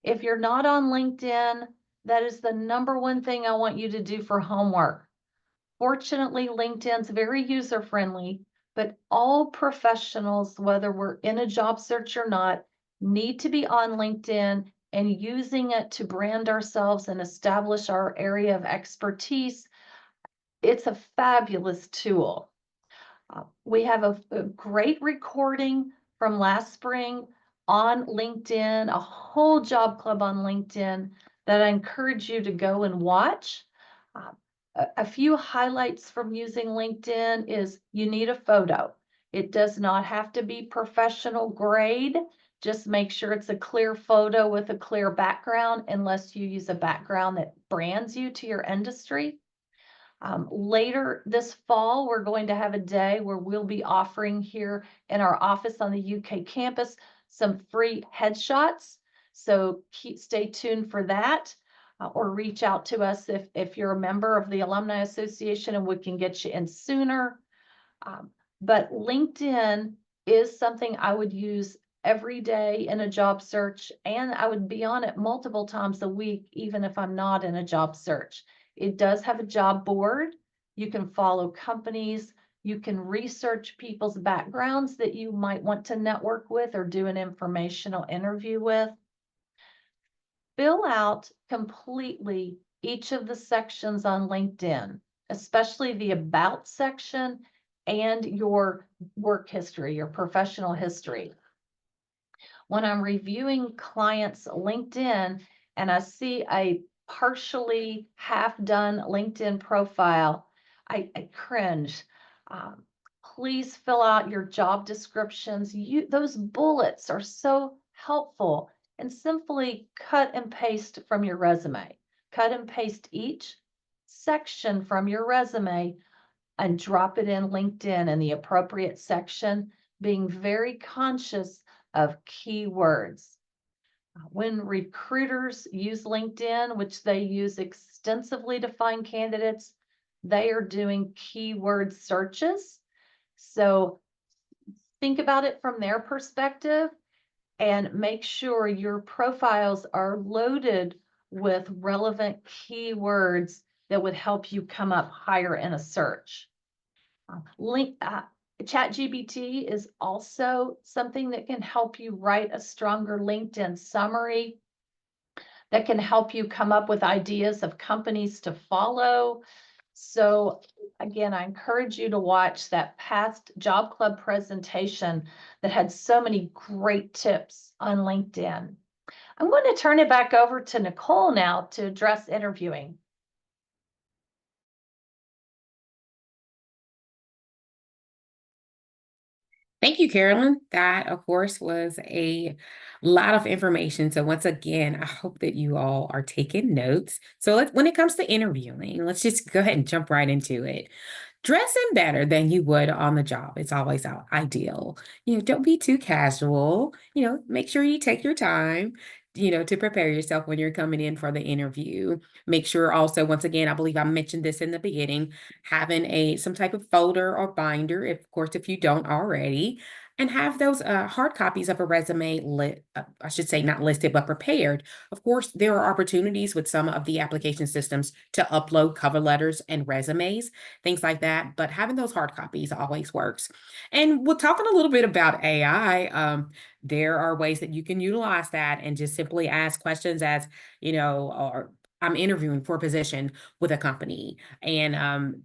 If you're not on LinkedIn, that is the number one thing I want you to do for homework. Fortunately, LinkedIn's very user-friendly, but all professionals, whether we're in a job search or not, need to be on LinkedIn and using it to brand ourselves and establish our area of expertise. It's a fabulous tool. We have a great recording from last spring on LinkedIn, a whole job club on LinkedIn that I encourage you to go and watch. Uh, a few highlights from using LinkedIn is you need a photo. It does not have to be professional grade. Just make sure it's a clear photo with a clear background, unless you use a background that brands you to your industry. Later this fall, we're going to have a day where we'll be offering here in our office on the UK campus some free headshots. So stay tuned for that, or reach out to us if you're a member of the Alumni Association and we can get you in sooner. But LinkedIn is something I would use every day in a job search, and I would be on it multiple times a week, even if I'm not in a job search. It does have a job board. You can follow companies. You can research people's backgrounds that you might want to network with or do an informational interview with. Fill out completely each of the sections on LinkedIn, especially the About section and your work history, your professional history. When I'm reviewing clients' LinkedIn and I see a partially half done LinkedIn profile, I cringe. Please fill out your job descriptions. Those bullets are so helpful, and simply cut and paste from your resume. Cut and paste each section from your resume and drop it in LinkedIn in the appropriate section, being very conscious of keywords. When recruiters use LinkedIn, which they use extensively to find candidates, they are doing keyword searches. So think about it from their perspective and make sure your profiles are loaded with relevant keywords that would help you come up higher in a search. ChatGPT is also something that can help you write a stronger LinkedIn summary, that can help you come up with ideas of companies to follow. So again, I encourage you to watch that past Job Club presentation that had so many great tips on LinkedIn. I'm going to turn it back over to Nicole now to address interviewing. Thank you, Carolyn. That, of course, was a lot of information. So once again, I hope that you all are taking notes. So when it comes to interviewing, let's just go ahead and jump right into it. Dress in better than you would on the job. It's always ideal. Don't be too casual. Make sure you take your time, to prepare yourself when you're coming in for the interview. Make sure also, once again, I believe I mentioned this in the beginning, having some type of folder or binder, of course, if you don't already, and have those hard copies of a resume, I should say not listed, but prepared. Of course, there are opportunities with some of the application systems to upload cover letters and resumes, things like that. But having those hard copies always works. And we're talking a little bit about AI. There are ways that you can utilize that and just simply ask questions as, or I'm interviewing for a position with a company, and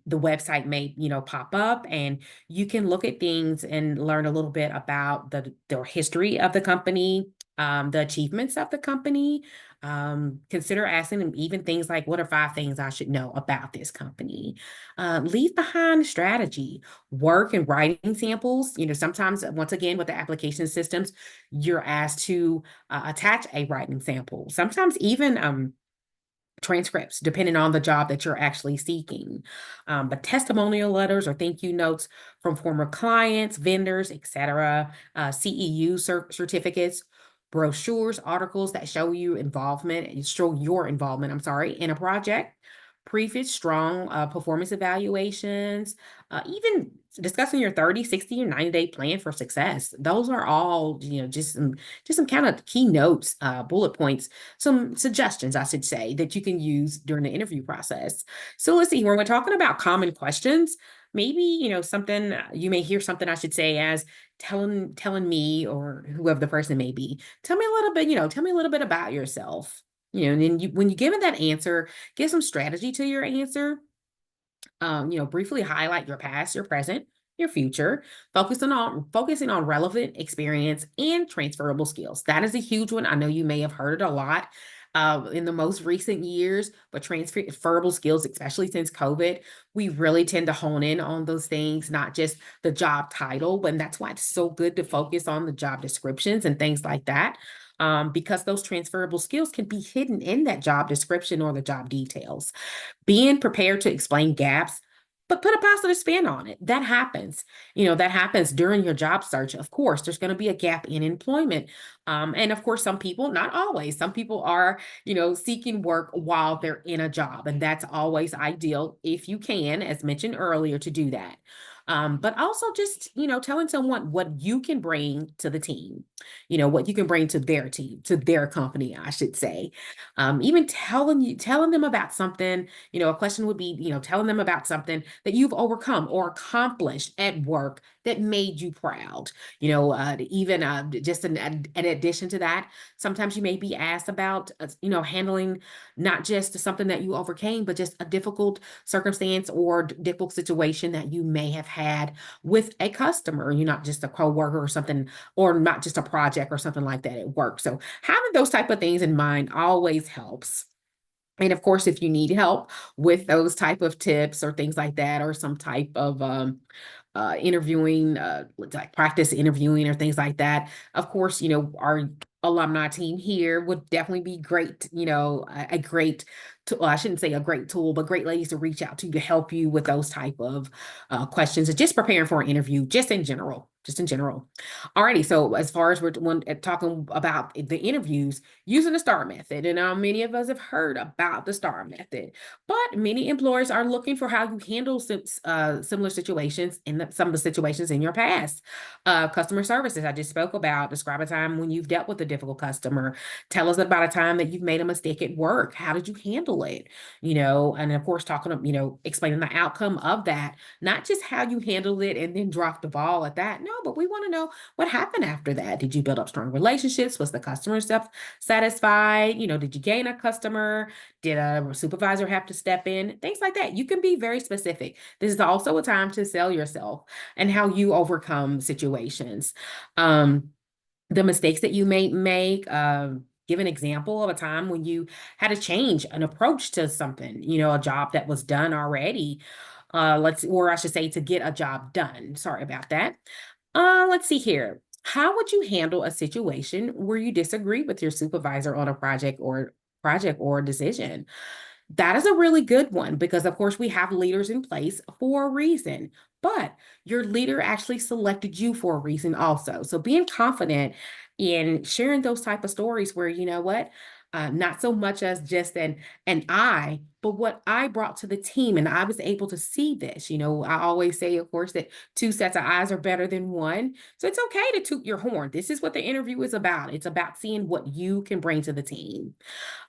the website may, pop up, and you can look at things and learn a little bit about the history of the company, the achievements of the company. Consider asking them even things like, what are 5 things I should know about this company? Leave behind strategy, work and writing samples. Sometimes, once again, with the application systems, you're asked to attach a writing sample. Sometimes even transcripts, depending on the job that you're actually seeking. But testimonial letters or thank you notes from former clients, vendors, etc., CEU certificates, brochures, articles that show your involvement, in a project, preface strong performance evaluations, even discussing your 30, 60, or 90-day plan for success. Those are all, just some kind of key notes, bullet points, some suggestions, I should say, that you can use during the interview process. So let's see, when we're talking about common questions, maybe, something you may hear something I should say as telling me or whoever the person may be, tell me a little bit, tell me a little bit about yourself. And then when you give it that answer, give some strategy to your answer. Briefly highlight your past, your present, your future, focusing on relevant experience and transferable skills. That is a huge one. I know you may have heard it a lot in the most recent years, but transferable skills, especially since COVID, we really tend to hone in on those things, not just the job title, but that's why it's so good to focus on the job descriptions and things like that. Because those transferable skills can be hidden in that job description or the job details. Being prepared to explain gaps, but put a positive spin on it. That happens. That happens during your job search. Of course, there's going to be a gap in employment. And of course, some people, not always, some people are, seeking work while they're in a job. And that's always ideal if you can, as mentioned earlier, to do that. But also just, telling someone what you can bring to the team, what you can bring to their team, to their company, I should say. Even telling them about something, a question would be, telling them about something that you've overcome or accomplished at work that made you proud. Even just an addition to that, sometimes you may be asked about, handling not just something that you overcame, but just a difficult circumstance or difficult situation that you may have had with a customer. You're not just a coworker or something, or not just a project or something like that at work. So having those type of things in mind always helps. And of course, if you need help with those type of tips or things like that, or some type of interviewing, like practice interviewing or things like that, of course, our alumni team here would definitely be great, a great, well, I shouldn't say a great tool, but great ladies to reach out to help you with those type of questions and just preparing for an interview, just in general. Alrighty, so as far as we're talking about the interviews, using the STAR method, and many of us have heard about the STAR method, but many employers are looking for how you handle similar situations in some of the situations in your past. Customer services, I just spoke about. Describe a time when you've dealt with a difficult customer. Tell us about a time that you've made a mistake at work. How did you handle it? And of course, explaining the outcome of that, not just how you handled it and then drop the ball at that. No, but we want to know what happened after that. Did you build up strong relationships? Was the customer satisfied? Did you gain a customer? Did a supervisor have to step in? Things like that. You can be very specific. This is also a time to sell yourself and how you overcome situations. The mistakes that you may make, give an example of a time when you had to change an approach to something, a job that was done already. Or I should say, to get a job done. Sorry about that. Let's see here. How would you handle a situation where you disagree with your supervisor on a project or decision? That is a really good one because, of course, we have leaders in place for a reason, but your leader actually selected you for a reason also. So being confident in sharing those type of stories where, not so much as just an I, but what I brought to the team, and I was able to see this. I always say, of course, that two sets of eyes are better than one. So it's okay to toot your horn. This is what the interview is about. It's about seeing what you can bring to the team.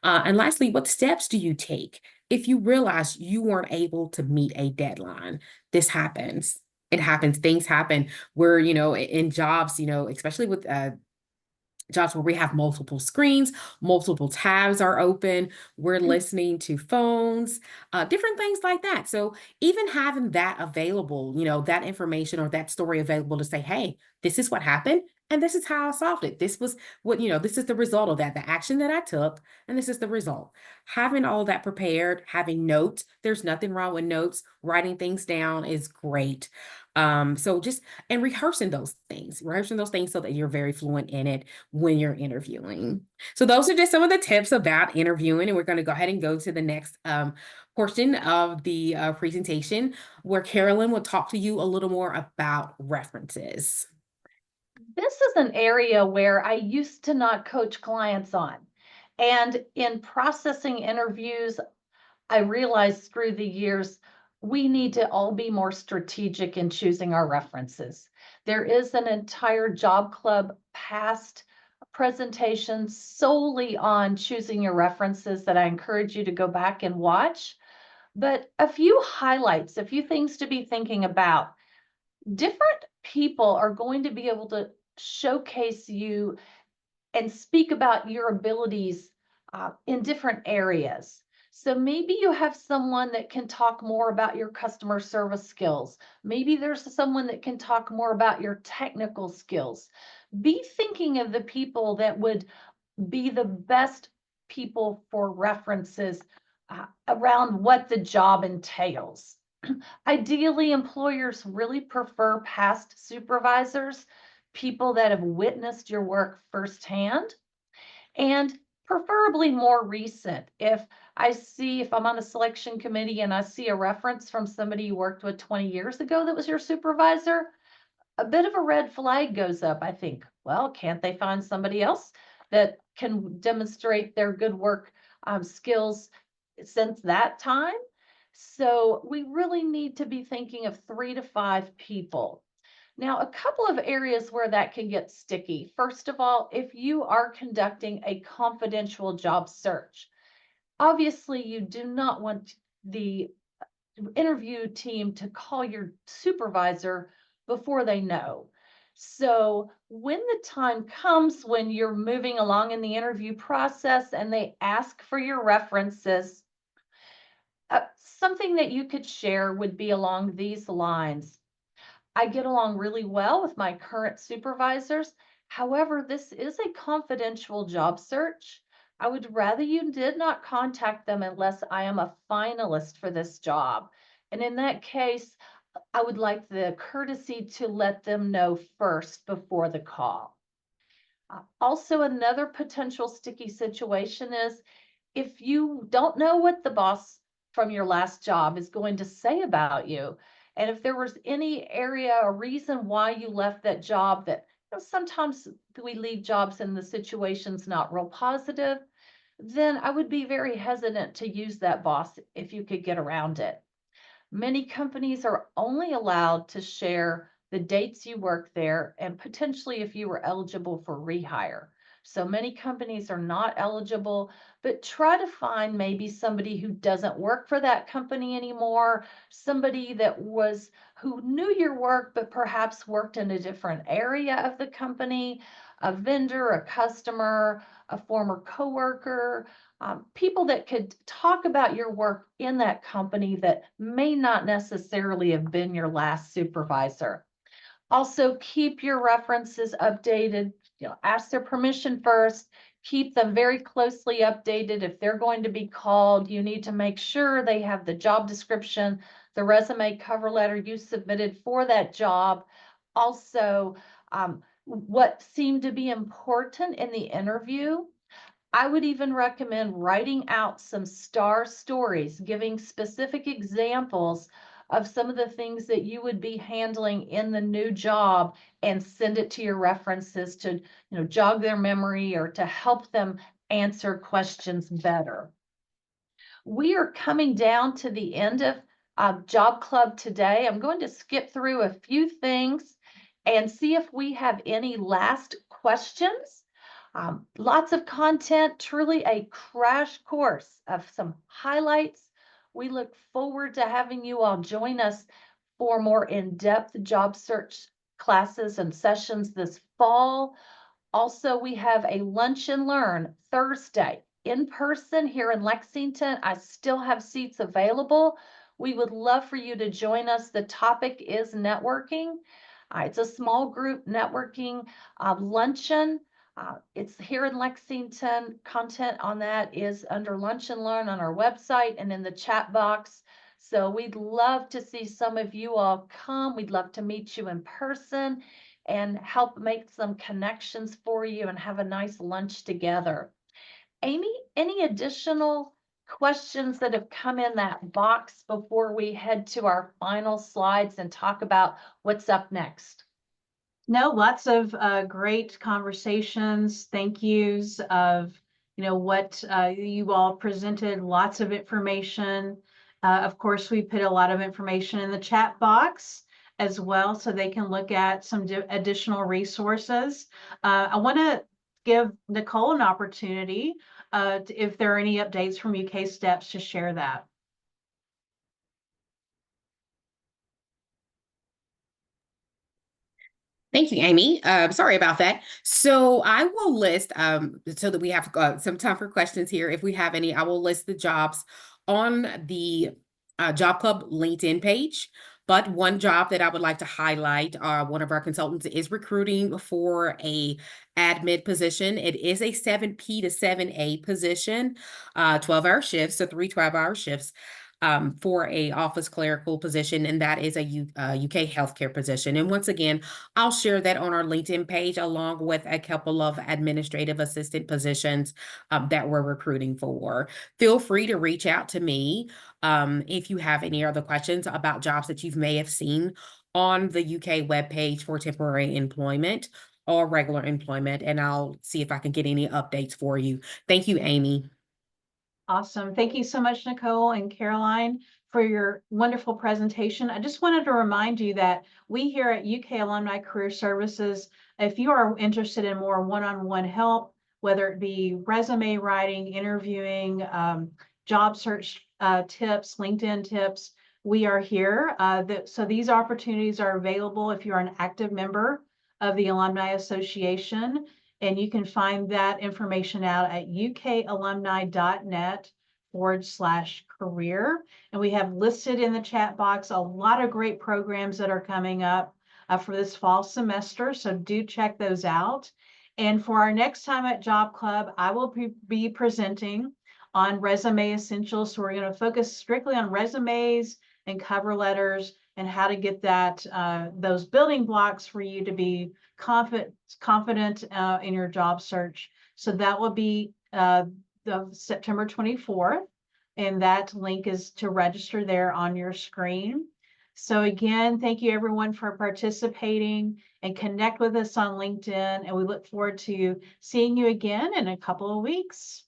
And lastly, what steps do you take if you realize you weren't able to meet a deadline? This happens. It happens. Things happen where, in jobs, especially with jobs where we have multiple screens, multiple tabs are open, we're listening to phones, different things like that. So even having that available, that information or that story available to say, hey, this is what happened. And this is how I solved it. This was this is the result of that, the action that I took, and this is the result. Having all that prepared, having notes, there's nothing wrong with notes. Writing things down is great. So just, and rehearsing those things so that you're very fluent in it when you're interviewing. So those are just some of the tips about interviewing, and we're going to go ahead and go to the next portion of the presentation where Carolyn will talk to you a little more about references. This is an area where I used to not coach clients on. And in processing interviews, I realized through the years, we need to all be more strategic in choosing our references. There is an entire job club past presentation solely on choosing your references that I encourage you to go back and watch. But a few highlights, a few things to be thinking about. Different people are going to be able to showcase you and speak about your abilities in different areas. So maybe you have someone that can talk more about your customer service skills. Maybe there's someone that can talk more about your technical skills. Be thinking of the people that would be the best people for references around what the job entails. Ideally, employers really prefer past supervisors, people that have witnessed your work firsthand, and preferably more recent. If I'm on a selection committee and I see a reference from somebody you worked with 20 years ago that was your supervisor, a bit of a red flag goes up. I think, well, can't they find somebody else that can demonstrate their good work skills since that time? So we really need to be thinking of 3 to 5 people. Now, a couple of areas where that can get sticky. First of all, if you are conducting a confidential job search, obviously you do not want the interview team to call your supervisor before they know. So when the time comes when you're moving along in the interview process and they ask for your references, something that you could share would be along these lines. I get along really well with my current supervisors. However, this is a confidential job search. I would rather you did not contact them unless I am a finalist for this job. And in that case, I would like the courtesy to let them know first before the call. Also, another potential sticky situation is if you don't know what the boss from your last job is going to say about you, and if there was any area or reason why you left that job that, sometimes we leave jobs and the situation's not real positive, then I would be very hesitant to use that boss if you could get around it. Many companies are only allowed to share the dates you worked there and potentially if you were eligible for rehire. So many companies are not eligible, but try to find maybe somebody who doesn't work for that company anymore, somebody who knew your work, but perhaps worked in a different area of the company, a vendor, a customer, a former coworker, people that could talk about your work in that company that may not necessarily have been your last supervisor. Also, keep your references updated. Ask their permission first. Keep them very closely updated. If they're going to be called, you need to make sure they have the job description, the resume cover letter you submitted for that job. Also, what seemed to be important in the interview. I would even recommend writing out some star stories, giving specific examples of some of the things that you would be handling in the new job and send it to your references to, jog their memory or to help them answer questions better. We are coming down to the end of Job Club today. I'm going to skip through a few things and see if we have any last questions. Lots of content, truly a crash course of some highlights. We look forward to having you all join us for more in-depth job search classes and sessions this fall. Also, we have a Lunch and Learn Thursday in person here in Lexington. I still have seats available. We would love for you to join us. The topic is networking. It's a small group networking luncheon. It's here in Lexington. Content on that is under Lunch and Learn on our website and in the chat box. So we'd love to see some of you all come. We'd love to meet you in person and help make some connections for you and have a nice lunch together. Amy, any additional questions that have come in that box before we head to our final slides and talk about what's up next? No, lots of great conversations, thank yous of what you all presented, lots of information. Of course, we put a lot of information in the chat box as well, so they can look at some additional resources. I want to give Nicole an opportunity, if there are any updates from UK Steps, to share that. Thank you, Amy. Sorry about that. So I will list, so that we have some time for questions here. If we have any, I will list the jobs on the Job Club LinkedIn page. But one job that I would like to highlight, one of our consultants is recruiting for a admin position. It is a 7P to 7A position, 12-hour shifts, so 3 12-hour shifts. For a office clerical position, and that is a UK healthcare position. And once again, I'll share that on our LinkedIn page, along with a couple of administrative assistant positions that we're recruiting for. Feel free to reach out to me if you have any other questions about jobs that you may have seen on the UK webpage for temporary employment or regular employment, and I'll see if I can get any updates for you. Thank you, Amy. Awesome. Thank you so much, Nicole and Caroline, for your wonderful presentation. I just wanted to remind you that we here at UK Alumni Career Services, if you are interested in more one-on-one help, whether it be resume writing, interviewing, job search tips, LinkedIn tips, we are here. So these opportunities are available if you're an active member of the Alumni Association. And you can find that information out at ukalumni.net/career. And we have listed in the chat box a lot of great programs that are coming up for this fall semester. So do check those out. And for our next time at Job Club, I will be presenting on resume essentials. So we're going to focus strictly on resumes and cover letters and how to get that those building blocks for you to be confident in your job search. So that will be the September 24th, and that link is to register there on your screen. So again, thank you everyone for participating, and connect with us on LinkedIn, and we look forward to seeing you again in a couple of weeks.